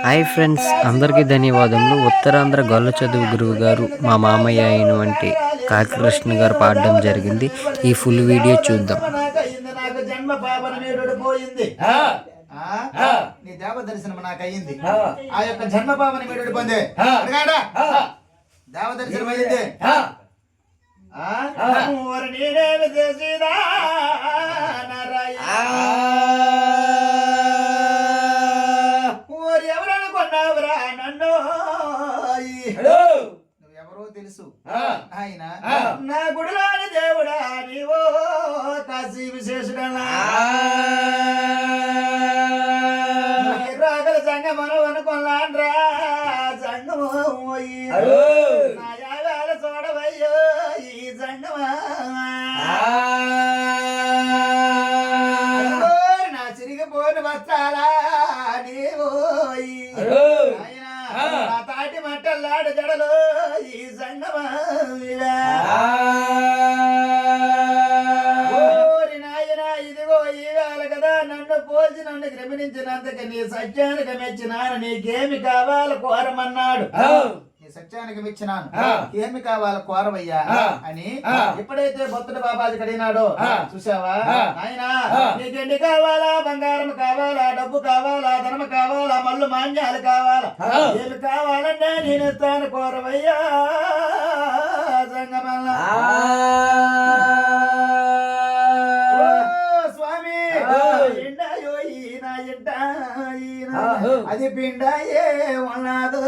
Hi friends, అందరికీ ధన్యవాదములు. ఉత్తరాంధ్ర గొల్ల చదువు గురువు గారు మా మామయ్య అయినటువంటి కాకికృష్ణ గారు పాడడం జరిగింది. ఈ ఫుల్ వీడియో చూద్దాం. నీ దేవ దర్శనం నాకు అయ్యింది. ఆ యొక్క జన్మ పాపని మీడు పొందే దేవ దర్శనం అయింది. ఎవరనుకున్నావురా నన్ను? నువ్వెవరో తెలుసు ఆయన. నా గుడిలోని దేవుడా నీవో కాశీ విశేషుడా రాగల సంగమను అనుకున్నాన్రా సంగము నా యాగాల చూడవయ్యో ఈ సంగమా. నా చిరిగిపోని వస్తాలా నీవో నా తాటి మట్టల్లాడు జడలో ఈ సంగమా. ఇదిగో ఈవేళ కదా నన్ను పోల్చి నన్ను క్రమించినందుకు నీ సత్యానికి మెచ్చినాను. నీకేమి కావాలి కోరమన్నాడు. నీ సత్యానికి మెచ్చినాను, ఏమి కావాలి కోరవయ్యా అని ఎప్పుడైతే భక్తుడు బాబాజీ కడిగినాడో చూసావా ఆయన. నీకెండి కావాలా, బంగారం కావాలా, డబ్బు కావాలా, ధనము కావాలా, మల్లు మాన్యాలు కావాలా, ఏమి కావాలంటే నేను ఇస్తాను కోరవయ్యా సంగమల్లా. అది పిండాయే ఉన్నదు